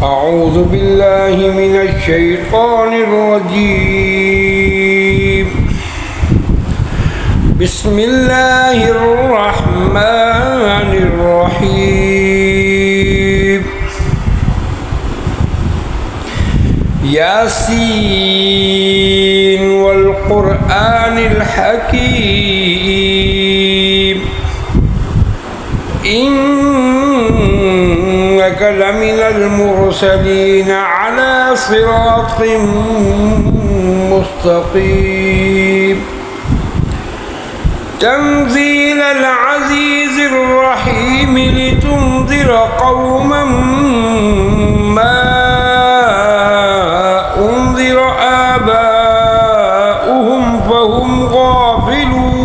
أعوذ بالله من الشيطان الرجيم. بسم الله الرحمن الرحيم. ياسين والقرآن الحكيم إنك لمن المرسلين على صراط مستقيم. تنزيل العزيز الرحيم لتنذر قوما ما أنذر آباؤهم فهم غافلون.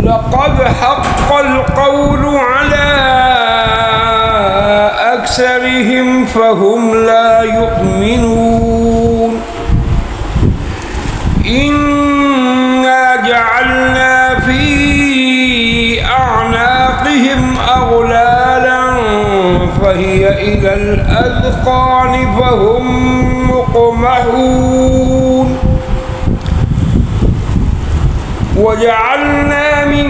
لقد حق القول على أكثرهم فهم لا يؤمنون. إنا جعلنا في أعناقهم أغلالا فهي إلى الأذقان فهم مقمحون. وجعلنا من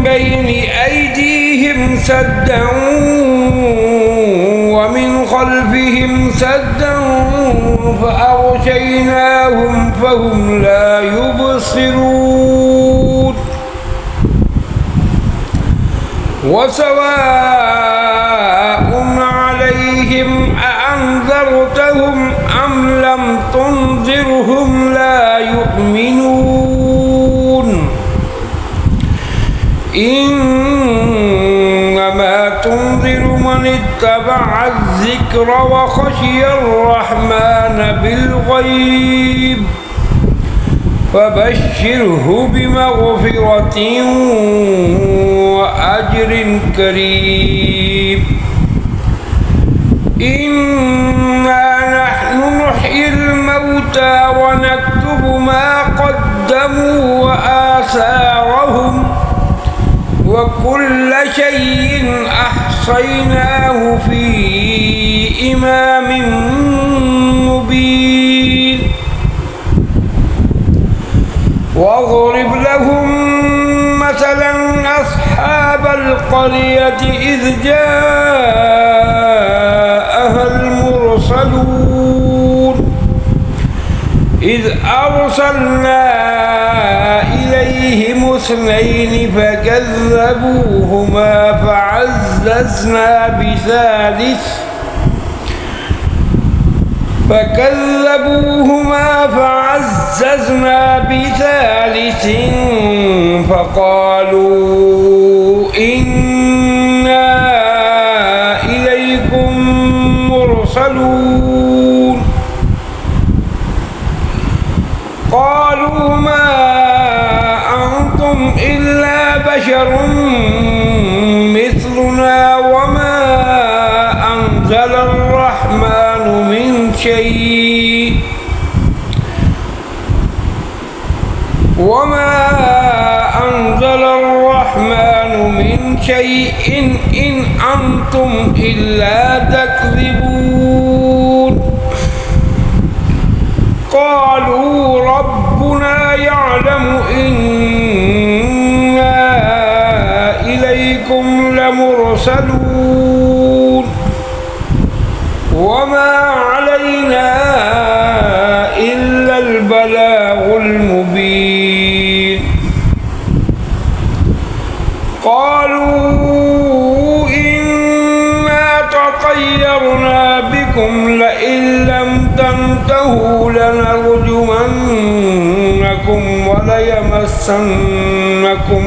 بين أيديهم سدا ومن خلفهم سدا فأغشيناهم فهم لا يبصرون. وسواء عليهم أأنذرتهم أم لم تنذرهم لا يؤمنون. إنما تنذر من اتبع الذكر وخشي الرحمن بالغيب فبشره بمغفرة وأجر كريم. إنا نحن نحيي الموتى ونكتب ما قدموا وآثارهم وكل شيء أحصيناه في إمام مبين. واضرب لهم مثلا أصحاب القرية إذ جاءها المرسلون إذ أرسلنا إليهم اثنين فكذبوهما فعززنا بثالث فقالوا إنا إليكم مرسلون. قالوا ما أنتم إلا بشر مثلنا وما أنزل الرحمن من شيء إن أنتم إلا تكذبون. قالوا ربنا يعلم إنا إليكم لمرسلون وما علينا إلا البلاغ المبين. قالوا إنا تطيرنا بكم لئن لم تنتهوا لنرجمنكم وليمسنكم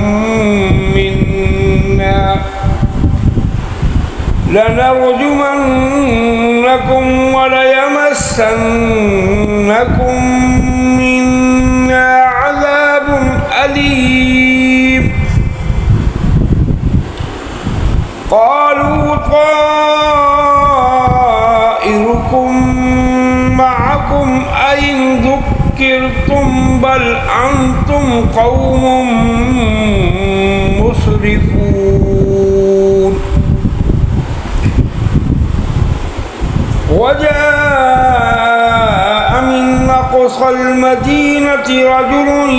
منا عذاب أليم. قالوا طائركم معكم أئن ذكرتم بل أنتم قوم مسرفون. مسرفون وجاء من أقصى المدينة رجل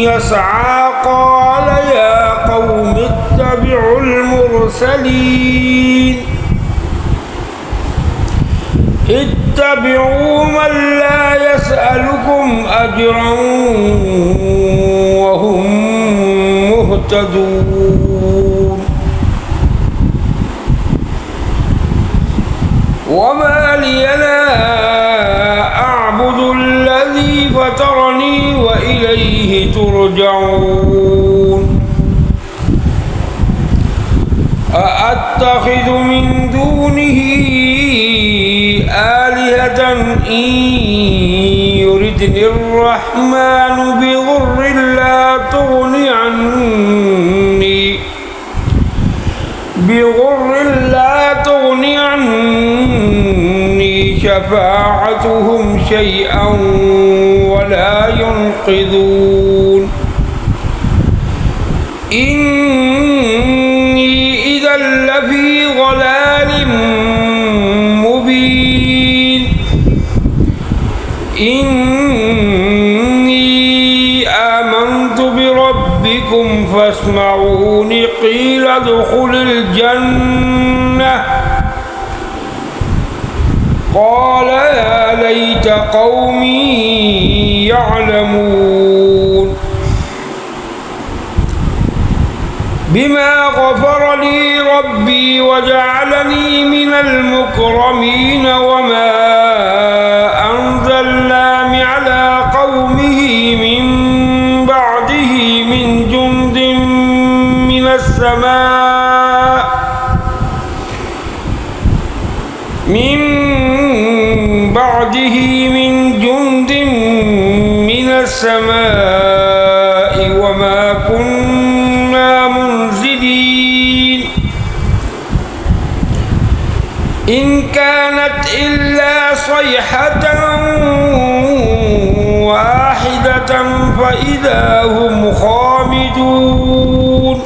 يسعى قال يا قوم اتبعوا المرسلين اتبعوا من لا يسألكم أجرا وهم مهتدون وما لي لا أعبد الذي فطرني وإليه ترجعون أأتخذ من دونه آلهة إن يردني الرحمن بضر لا تغني عني شفاعتهم شيئا ولا ينقذون إني إذا لفي ضلال مبين إني آمنت بربكم فاسمعون قيل ادخل الجنة قال يا ليت قومي يعلمون بما غفر لي ربي وجعلني من المكرمين وما أنزلنا على قومه من بعده من جند من السماء وما كنا منزلين إن كانت إلا صيحة واحدة فإذا هم خامدون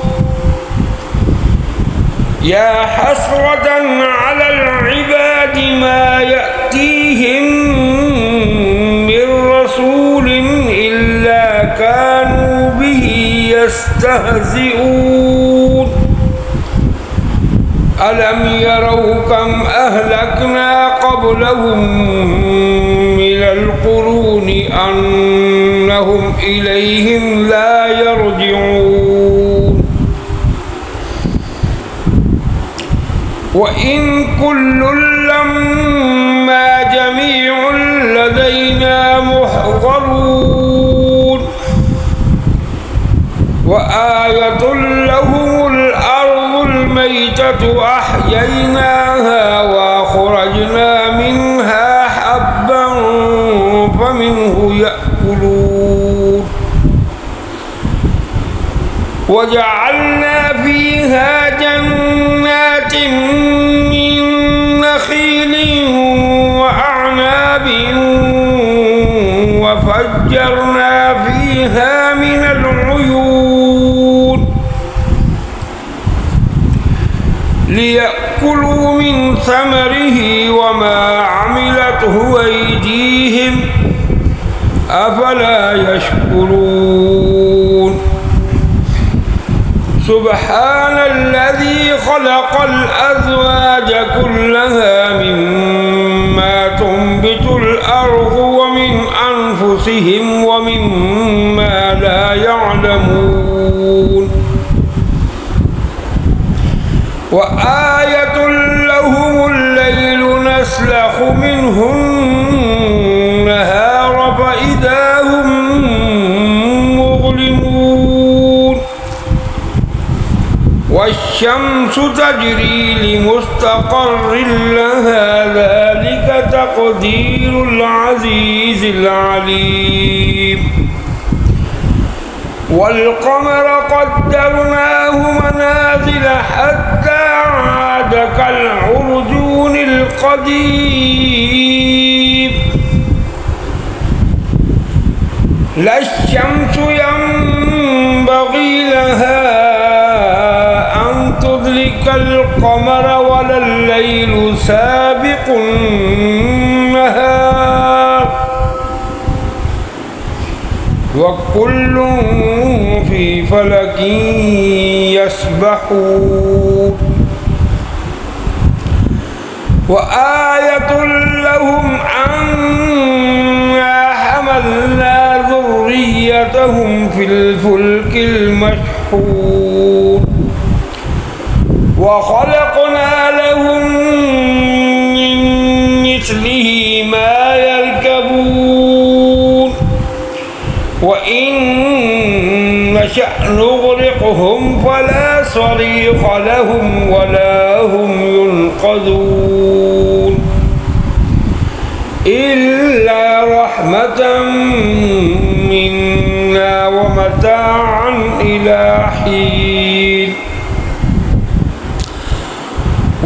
يا حسرة على العباد ما يأتيهم من رسول إلا كانوا به يستهزئون ألم يروا كم أهلكنا قبلهم من القرون أنهم إليهم لا يرجعون وإن كل لما جميع لدينا محضرون وآية لهم الأرض الميتة أحييناها وأخرجنا منها حبا فمنه يأكلون وجعلنا فيها جنات من نخيل وأعناب وفجرنا فيها من العيون ليأكلوا من ثمره وما عملته أيديهم أفلا يشكرون سبحان الذي خلق الأزواج كلها مما تنبت الأرض ومن أنفسهم ومما لا يعلمون وآية لهم الليل نسلخ منه النهار فإذا هم مظلمون والشمس تجري لمستقر لها ذلك تقدير العزيز العليم والقمر قدرناه منازل حتى عاد كالعرجون القديم لا الشمس ينبغي لها كالقمر ولا الليل سابق النهار وكل في فلك يسبحون وآية لهم أنا حملنا ذريتهم في الفلك المشحون وخلقنا لهم من مثله ما يركبون وإن نشأ نغرقهم فلا صريخ لهم ولا هم ينقذون إلا رحمة منا ومتاعا إلى حين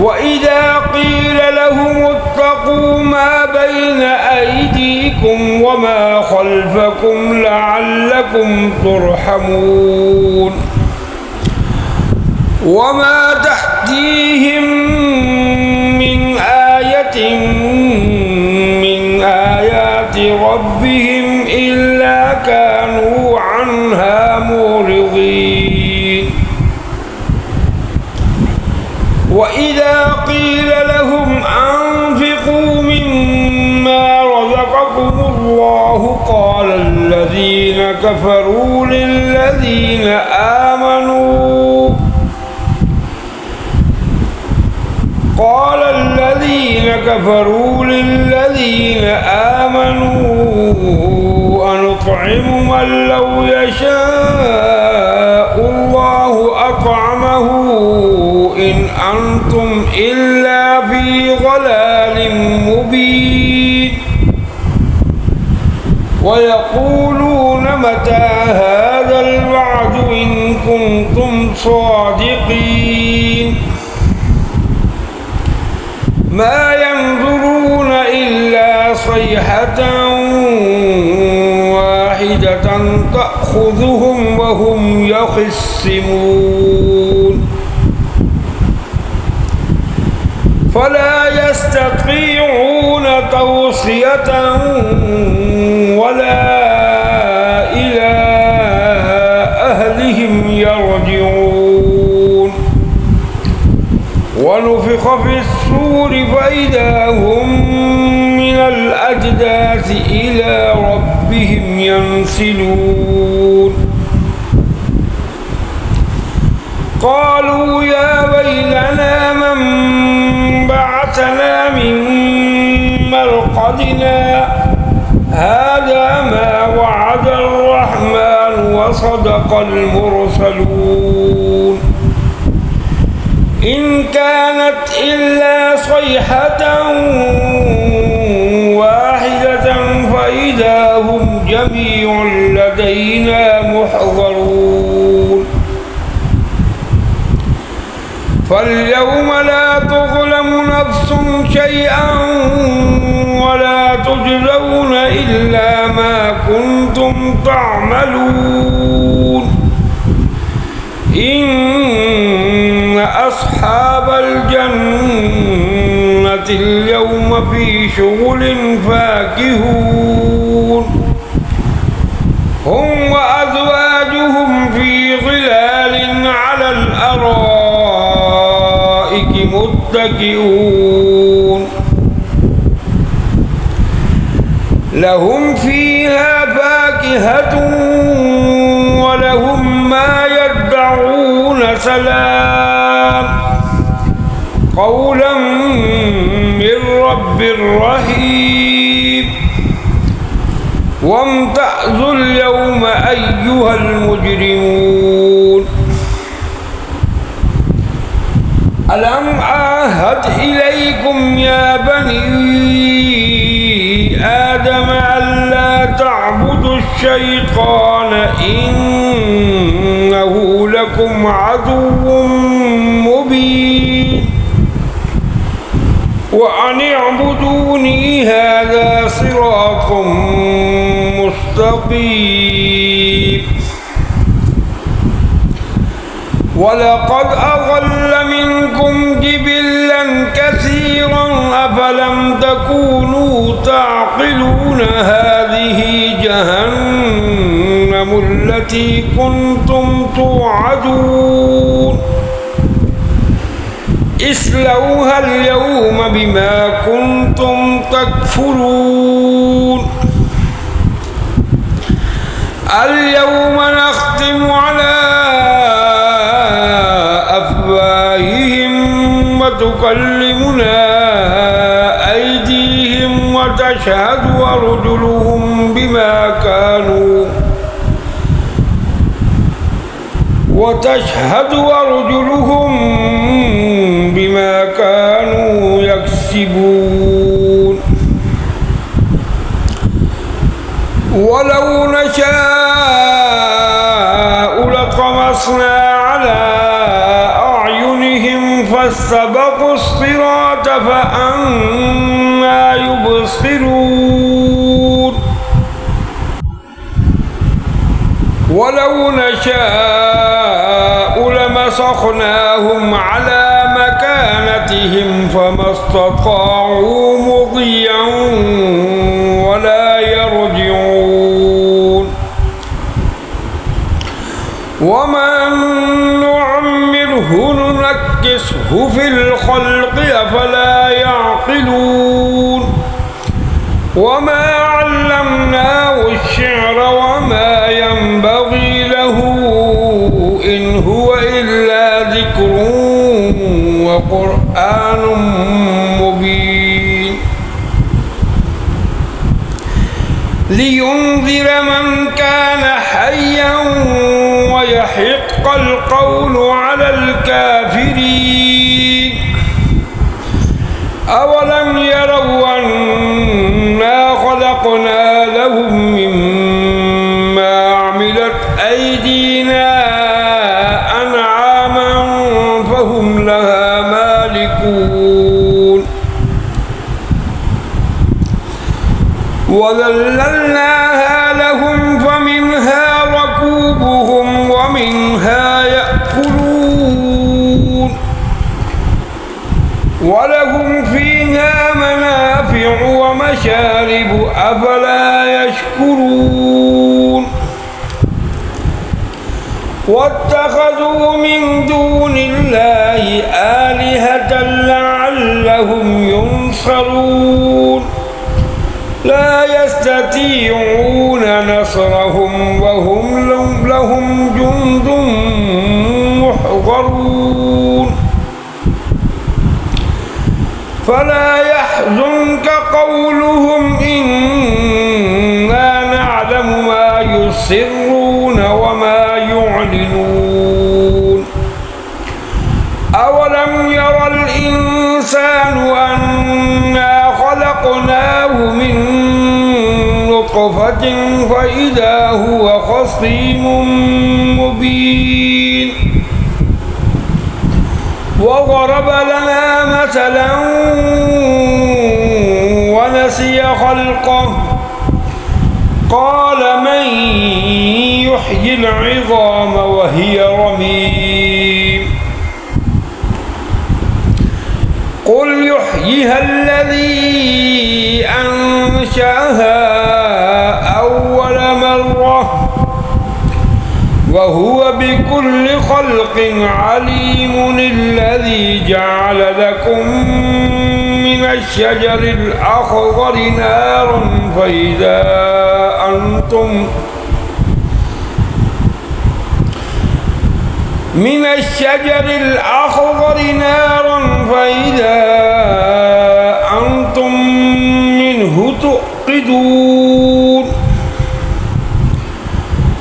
وإذا قيل لهم اتقوا ما بين أيديكم وما خلفكم لعلكم ترحمون وما تأتيهم من آية من آيات ربهم إلا كانوا عنها معرضين وإذا قيل لهم أنفقوا مما رزقكم الله قال الذين كفروا للذين آمنوا أنطعم من لو يشاء الله أطعمه إن أنتم إلا في ضلال مبين ويقولون متى هذا الوعد إن كنتم صادقين ما ينظرون إلا صيحة واحدة تأخذهم وهم يخصمون فلا يستطيعون توصية ولا إلى أهلهم يرجعون ونفخ في الصور فإذا هم من الأجداث إلى ربهم ينسلون قالوا يا ويلنا من بعثنا من مرقدنا هذا ما وعد الرحمن وصدق المرسلون إن كانت إلا صيحة واحدة فإذا هم جميع لدينا محضرون فاليوم لا تظلم نفس شيئا ولا تجزون إلا ما كنتم تعملون إن أصحاب الجنة اليوم في شغل فاكهون هم وأزواجهم في ظلال على الأرائك متكئون لهم فيها فاكهة ولهم ما يدعون سلام قولا من رب رحيم وامتازوا اليوم أيها المجرمون ألم أعهد إليكم يا بني آدم ألا تعبدوا الشيطان إنه لكم عدو مبين وأن اعبدوني هذا صراط مستقيم ولقد أضل منكم جبلا كثيرا أفلم تكونوا تعقلون هذه جهنم التي كنتم توعدون اصلوها اليوم بما كنتم تكفرون اليوم نختم على أفواههم وتكلمنا أيديهم وتشهد أرجلهم بما كانوا يكسبون ولو نشاء لطمسنا على أعينهم فاستبقوا الصراط فأنى يبصرون ولو نشاء لمسخناهم على مكانتهم فما استطاعوا مضيا ولا يرجعون ومن نعمره ننكسه في الخلق أفلا يعقلون وما علمناه الشعر وما ينبغي له إن هو إلا ذكر وقرآن مبين لينذر من كان حيا ويحق القول على الكافرين أولم يروا أنا خلقنا لهم مما عملت أيدينا أنعاما فهم لها مالكون وذللناها لهم فمنها ركوبهم ومنها يأكلون ولهم فيها منافع ومشارب أفلا يشكرون واتخذوا من دون الله آلهة لعلهم ينصرون لا يستطيعون نصرهم وهم لهم جند محضرون فلا يحزنك قولهم إنا نعلم ما يسرون وما يعلنون أولم يرى الإنسان أنا خلقناه من نطفة فإذا هو خصيم مبين وضرب لنا مثلا ونسي خلقه قال من يحيي العظام وهي رميم قل يحييها الذي أنشأها أول مرة وهو بكل خلق عليم الذي جعل لكم من الشجر الأخضر نارا فإذا أنتم منه توقدون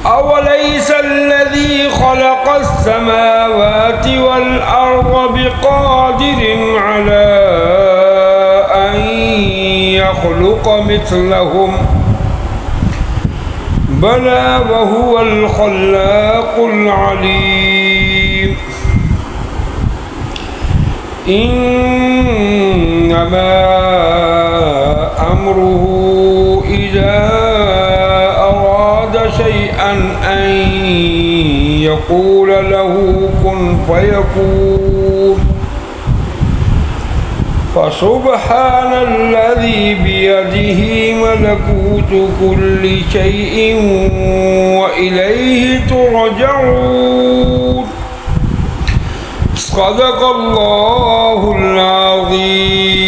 أوليس الذي خلق السماوات والأرض بقادر على أن يخلق مثلهم بلى وهو الخلاق العليم إنما أمره إذا أراد شيئا أن يقول له كن فيكون فسبحان الذي بيده ملكوت كل شيء وإليه ترجعون صدق الله العظيم